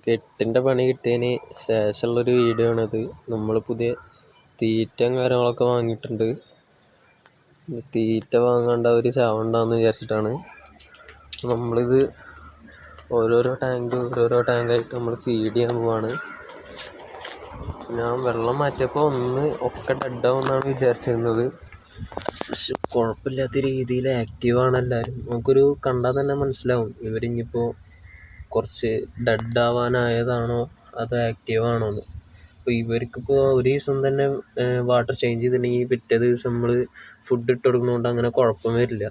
കെട്ടിൻ്റെ പണി കിട്ടിയതിന് ശേഷമുള്ളൊരു വീഡിയോ ആണിത്. നമ്മൾ പുതിയ തീറ്റയും കാര്യങ്ങളൊക്കെ വാങ്ങിയിട്ടുണ്ട്. തീറ്റ വാങ്ങാണ്ട് അവർ ചാവണ്ടെന്ന് വിചാരിച്ചിട്ടാണ് നമ്മളിത് ഓരോരോ ടാങ്കായിട്ട് നമ്മൾ ഫീഡ് ചെയ്യാൻ പോവാണ്. ഞാൻ വെള്ളം മാറ്റിയപ്പോൾ ഒക്കെ ഡെഡാവുമെന്നാണ് വിചാരിച്ചിരുന്നത്. പക്ഷെ കുഴപ്പമില്ലാത്ത രീതിയിൽ ആക്റ്റീവാണ് എല്ലാവരും. നമുക്കൊരു കണ്ടാൽ തന്നെ മനസ്സിലാവും ഇവരിനിപ്പോൾ കുറച്ച് ഡെഡാവാനായതാണോ അതോ ആക്റ്റീവാണോ എന്ന്. അപ്പോൾ ഇവർക്കിപ്പോൾ ഒരു ദിവസം തന്നെ വാട്ടർ ചേഞ്ച് ചെയ്തിട്ടുണ്ടെങ്കിൽ പിറ്റേ ദിവസം നമ്മൾ ഫുഡ് ഇട്ട് കൊടുക്കുന്നതുകൊണ്ട് അങ്ങനെ കുഴപ്പം വരില്ല.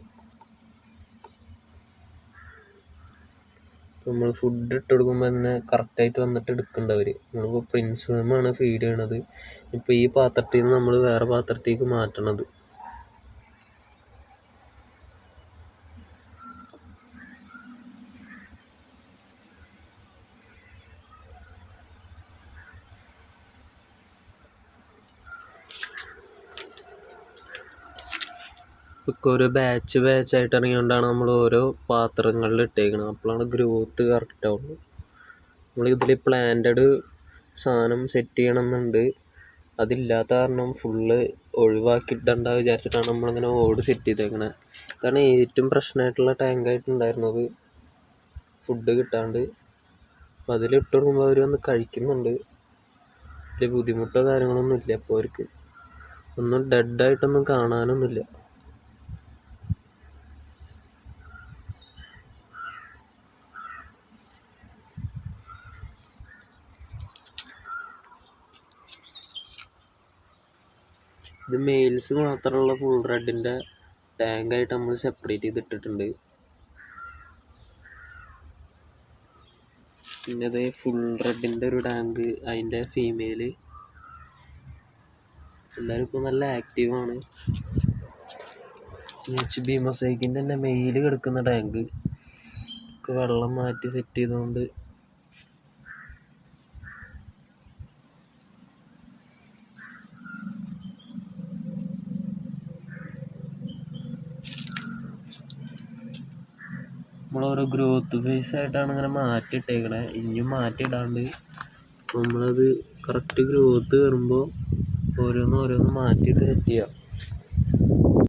നമ്മൾ ഫുഡ് ഇട്ട് കൊടുക്കുമ്പോൾ തന്നെ കറക്റ്റായിട്ട് വന്നിട്ട് എടുക്കേണ്ടവർ. നമ്മളിപ്പോൾ പ്രിൻസ് വേമാണ് ഫീഡ് ചെയ്യണത്. ഇപ്പോൾ ഈ പാത്രത്തിൽ നിന്ന് നമ്മൾ വേറെ പാത്രത്തേക്ക് മാറ്റണത്. ഇപ്പോൾ ഓരോ ബാച്ചായിട്ട് ഇറങ്ങിയോണ്ടാണ് നമ്മൾ ഓരോ പാത്രങ്ങളിൽ ഇട്ടേക്കുന്നത്. അപ്പോഴാണ് ഗ്രോത്ത് കറക്റ്റ് ആവുള്ളൂ. നമ്മളിതിൽ പ്ലാന്റഡ് സാധനം സെറ്റ് ചെയ്യണമെന്നുണ്ട്. അതില്ലാത്ത കാരണം ഫുള്ള് ഒഴിവാക്കിയിടണ്ട വിചാരിച്ചിട്ടാണ് നമ്മളിങ്ങനെ ഓട് സെറ്റ് ചെയ്തേക്കണത്. ഇതാണ് ഏറ്റവും പ്രശ്നമായിട്ടുള്ള ടാങ്കായിട്ടുണ്ടായിരുന്നത്, ഫുഡ് കിട്ടാണ്ട്. അപ്പോൾ അതിലിട്ട് കൊടുക്കുമ്പോൾ അവർ വന്ന് കഴിക്കുന്നുണ്ട്. വലിയ ബുദ്ധിമുട്ടോ കാര്യങ്ങളൊന്നും ഇല്ല. അപ്പോൾ അവർക്ക് ഒന്നും ഡെഡായിട്ടൊന്നും കാണാനൊന്നുമില്ല. ഇത് മെയിൽസ് മാത്രമുള്ള ഫുൾ റെഡിൻ്റെ ടാങ്കായിട്ട് നമ്മൾ സെപ്പറേറ്റ് ചെയ്തിട്ടിട്ടുണ്ട്. പിന്നെ അത് ഫുൾ റെഡിൻ്റെ ഒരു ടാങ്ക്, അതിൻ്റെ ഫീമെയിൽ. എല്ലാവരും ഇപ്പോൾ നല്ല ആക്റ്റീവാണ്. HB മൊസൈക്കിൻ്റെ തന്നെ മെയിൽ കിടക്കുന്ന ടാങ്ക് ഒക്കെ വെള്ളം മാറ്റി സെറ്റ് ചെയ്തുകൊണ്ട് നമ്മളോരോ ഗ്രോത്ത് ഫേസ് ആയിട്ടാണ് ഇങ്ങനെ മാറ്റിയിട്ടേക്കണേ. ഇനിയും മാറ്റിയിടാണ്ട് നമ്മളത് കറക്റ്റ് ഗ്രോത്ത് കയറുമ്പോൾ ഓരോന്ന് മാറ്റിയിട്ട് സെറ്റ് ചെയ്യാം.